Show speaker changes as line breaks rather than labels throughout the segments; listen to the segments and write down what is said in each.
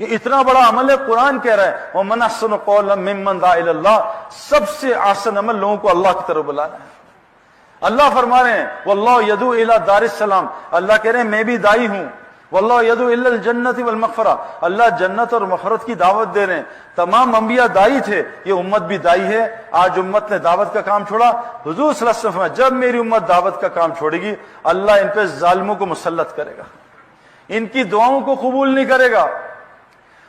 یہ اتنا بڑا عمل ہے. قرآن کہہ رہا ہے وَمَنْ أَحْسَنُ قَوْلًا مِّمَّنْ دَعَا إِلَى اللَّهِ, سب سے آسان عمل لوگوں کو اللہ کی طرف بلانا ہے. اللہ فرما رہے ہیں وَاللَّهُ يَدْعُو إِلَى دَارِ السَّلَامِ, اللہ کہہ رہے ہیں میں بھی دائی ہوں. وَاللَّهُ يَدْعُو إِلَى الْجَنَّةِ وَالْمَغْفِرَةِ, اللہ جنت اور مغفرت کی دعوت دے رہے ہیں. تمام انبیاء دائی تھے, یہ امت بھی دائی ہے. آج امت نے دعوت کا کام چھوڑا. حضور صلی اللہ علیہ وسلم فرمایا جب میری امت دعوت کا کام چھوڑے گی اللہ ان پہ ظالموں کو مسلط کرے گا, ان کی دعاؤں کو قبول نہیں کرے گا.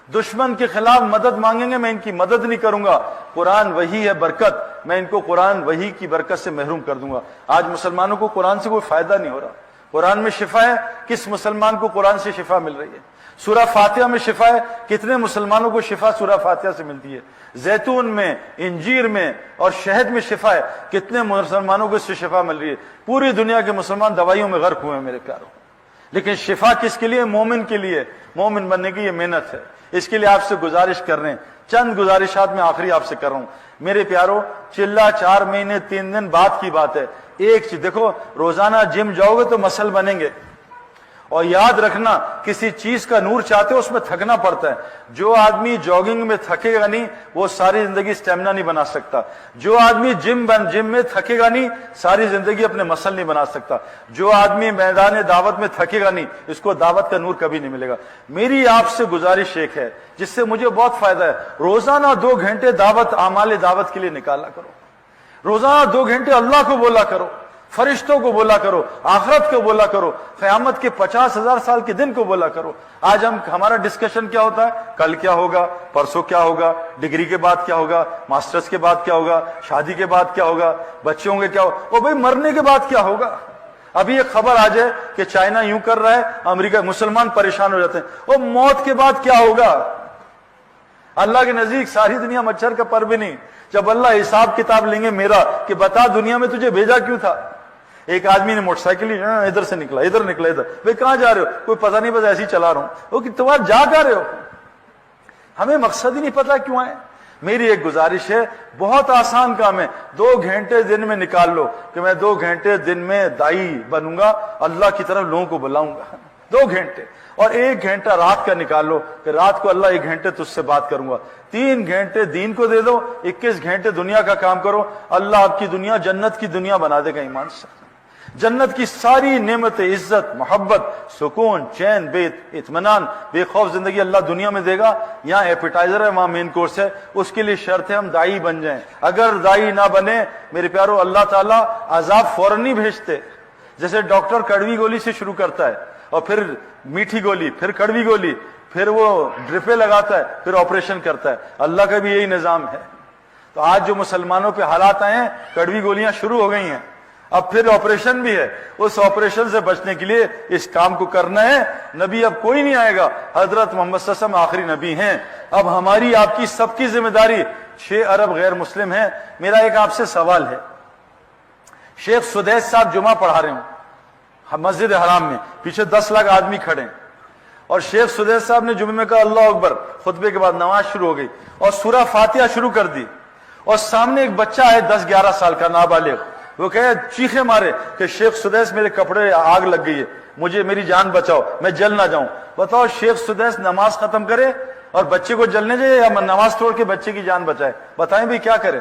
دشمن کے خلاف مدد مانگیں گے میں ان کی مدد نہیں کروں گا. قرآن وہی ہے برکت, میں ان کو قرآن وہی کی برکت سے محروم کر دوں گا. آج مسلمانوں کو قرآن سے کوئی فائدہ نہیں ہو رہا. قرآن میں شفا ہے, کس مسلمان کو قرآن سے شفا مل رہی ہے؟ سورہ فاتحہ میں شفا ہے, کتنے مسلمانوں کو شفا سورہ فاتحہ سے ملتی ہے؟ زیتون میں, انجیر میں اور شہد میں شفا ہے, کتنے مسلمانوں کو اس سے شفا مل رہی ہے؟ پوری دنیا کے مسلمان دوائیوں میں غرق ہوئے ہیں میرے پیاروں. لیکن شفا کس کے لیے؟ مومن کے لیے. مومن بننے کی یہ محنت ہے. اس کے لیے آپ سے گزارش کر رہے ہیں, چند گزارشات میں آخری آپ سے کر رہا ہوں میرے پیاروں. چلا 4 مہینے 3 دن بعد کی بات ہے. ایک چیز دیکھو, روزانہ جم جاؤ گے تو مسل بنیں گے, اور یاد رکھنا کسی چیز کا نور چاہتے ہو اس میں تھکنا پڑتا ہے. جو آدمی جاگنگ میں تھکے گا نہیں وہ ساری زندگی سٹیمنا نہیں بنا سکتا. جو آدمی جم میں تھکے گا نہیں ساری زندگی اپنے مسل نہیں بنا سکتا. جو آدمی میدان دعوت میں تھکے گا نہیں اس کو دعوت کا نور کبھی نہیں ملے گا. میری آپ سے گزارش ایک ہے جس سے مجھے بہت فائدہ ہے, روزانہ 2 گھنٹے دعوت اعمال دعوت کے لیے نکالا کرو. روزانہ 2 گھنٹے اللہ کو بولا کرو, فرشتوں کو بولا کرو, آخرت کو بولا کرو, قیامت کے 50,000 سال کے دن کو بولا کرو. آج ہمارا ڈسکشن کیا ہوتا ہے؟ کل کیا ہوگا, پرسوں کیا ہوگا, ڈگری کے بعد کیا ہوگا, ماسٹرز کے بعد کیا ہوگا, شادی کے بعد کیا ہوگا, بچوں کے کیا ہوگا, وہ بھائی مرنے کے بعد کیا ہوگا. ابھی ایک خبر آ جائے کہ چائنا یوں کر رہا ہے, امریکہ, مسلمان پریشان ہو جاتے ہیں, وہ موت کے بعد کیا ہوگا. اللہ کے نزدیک ساری دنیا مچھر کا پر بھی نہیں. جب اللہ حساب کتاب لیں گے میرا کہ بتا دنیا میں تجھے بھیجا کیوں تھا. ایک آدمی نے موٹر سائیکل ادھر سے نکلا, ادھر نکلا, ادھر, بھائی کہاں جا رہے ہو؟ کوئی پتہ نہیں, بس ایسے ہی چلا رہا ہوں. وہ کہ تمہارا جا کر رہے ہو, ہمیں مقصد ہی نہیں پتا کیوں آئے. میری ایک گزارش ہے, بہت آسان کام ہے, 2 گھنٹے دن میں نکال لو کہ میں 2 گھنٹے دن میں دائی بنوں گا, اللہ کی طرف لوگوں کو بلاؤں گا. 2 گھنٹے, اور 1 گھنٹہ رات کا نکال لو کہ رات کو اللہ 1 گھنٹے تجھ سے بات کروں گا. 3 گھنٹے دین کو دے دو, 21 گھنٹے دنیا کا کام کرو. اللہ آپ کی دنیا جنت کی دنیا بنا دے گا. ایمان سے جنت کی ساری نعمت, عزت, محبت, سکون, چین, بے اطمینان, بے خوف زندگی اللہ دنیا میں دے گا. یہاں ایپیٹائزر ہے, وہاں مین کورس ہے. اس کے لیے شرط ہے ہم دائی بن جائیں. اگر دائی نہ بنے میرے پیارو, اللہ تعالیٰ عذاب فوراً نہیں بھیجتے. جیسے ڈاکٹر کڑوی گولی سے شروع کرتا ہے اور پھر میٹھی گولی, پھر کڑوی گولی, پھر وہ ڈرپے لگاتا ہے, پھر آپریشن کرتا ہے. اللہ کا بھی یہی نظام ہے. تو آج جو مسلمانوں پہ حالات آئے ہیں, کڑوی گولیاں شروع ہو گئی ہیں, اب پھر آپریشن بھی ہے. اس آپریشن سے بچنے کے لیے اس کام کو کرنا ہے. نبی اب کوئی نہیں آئے گا, حضرت محمد صلی اللہ علیہ وسلم آخری نبی ہیں. اب ہماری آپ کی سب کی ذمہ داری. 6 ارب غیر مسلم ہیں. میرا ایک آپ سے سوال ہے, شیخ سدیس صاحب جمعہ پڑھا رہے ہوں مسجد حرام میں, پیچھے 10 لاکھ آدمی کھڑے ہیں, اور شیخ سدیس صاحب نے جمعے میں کہا اللہ اکبر, خطبے کے بعد نماز شروع ہو گئی اور سورہ فاتحہ شروع کر دی, اور سامنے ایک بچہ ہے 10-11 سال کا نابالغ, وہ کہے چیخے مارے کہ شیخ سدیس میرے کپڑے آگ لگ گئی ہے, مجھے میری جان بچاؤ, میں جل نہ جاؤں. بتاؤ شیخ سدیس نماز ختم کرے اور بچے کو جلنے جائے یا نماز توڑ کے بچے کی جان بچائے؟ بتائیں بھی کیا کرے.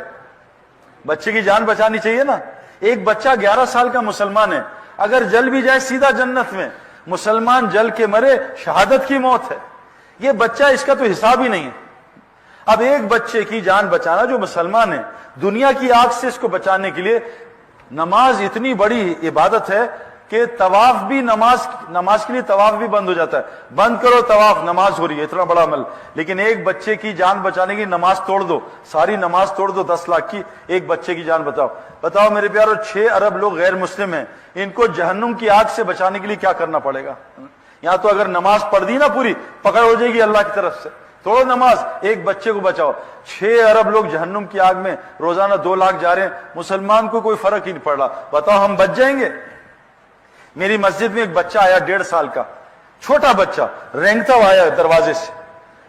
بچے کی جان بچانی چاہیے نا. ایک بچہ 11 سال کا مسلمان ہے, اگر جل بھی جائے سیدھا جنت میں. مسلمان جل کے مرے شہادت کی موت ہے. یہ بچہ, اس کا تو حساب ہی نہیں ہے. اب ایک بچے کی جان بچانا جو مسلمان ہے, دنیا کی آگ سے اس کو بچانے کے لیے نماز اتنی بڑی عبادت ہے کہ طواف بھی نماز کے لیے طواف بھی بند ہو جاتا ہے. بند کرو طواف, نماز ہو رہی ہے, اتنا بڑا عمل. لیکن ایک بچے کی جان بچانے کی نماز توڑ دو, ساری نماز توڑ دو 10 لاکھ کی, ایک بچے کی جان بتاؤ میرے پیارو. 6 ارب لوگ غیر مسلم ہیں, ان کو جہنم کی آگ سے بچانے کے لیے کیا کرنا پڑے گا؟ یہاں تو اگر نماز پڑھ دی نا پوری, پکڑ ہو جائے گی اللہ کی طرف سے. توڑو نماز, ایک بچے کو بچاؤ. 6 ارب لوگ جہنم کی آگ میں روزانہ 2 لاکھ جا رہے ہیں, مسلمان کو کوئی فرق ہی نہیں پڑ رہا. بتاؤ ہم بچ جائیں گے؟ میری مسجد میں ایک بچہ آیا 1.5 سال کا, چھوٹا بچہ, رینگتا ہوا آیا دروازے سے.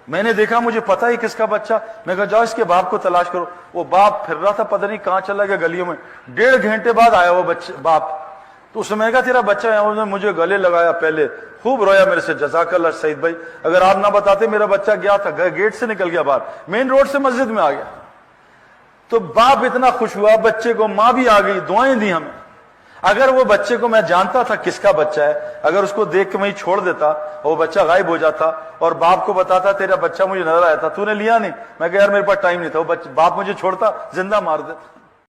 میں نے دیکھا, مجھے پتا ہی کس کا بچہ. میں کہا جاؤ اس کے باپ کو تلاش کرو. وہ باپ پھر رہا تھا, پتہ نہیں کہاں چلا گیا گلیوں میں. 1.5 گھنٹے بعد آیا وہ باپ. تو اس میں کہا تیرا بچہ ہے, اس نے مجھے گلے لگایا, پہلے خوب رویا میرے سے, جزاک اللہ سعید بھائی, اگر آپ نہ بتاتے میرا بچہ گیا تھا, گیٹ سے نکل گیا باہر, مین روڈ سے مسجد میں آ گیا. تو باپ اتنا خوش ہوا, بچے کو, ماں بھی آ گئی, دعائیں دی ہمیں. اگر وہ بچے کو میں جانتا تھا کس کا بچہ ہے, اگر اس کو دیکھ کے میں چھوڑ دیتا اور وہ بچہ غائب ہو جاتا اور باپ کو بتاتا تیرا بچہ مجھے نظر آیا تھا, تو نے لیا نہیں, میں کہا یار میرے پاس ٹائم نہیں تھا, وہ باپ مجھے چھوڑتا, زندہ مار دیتا.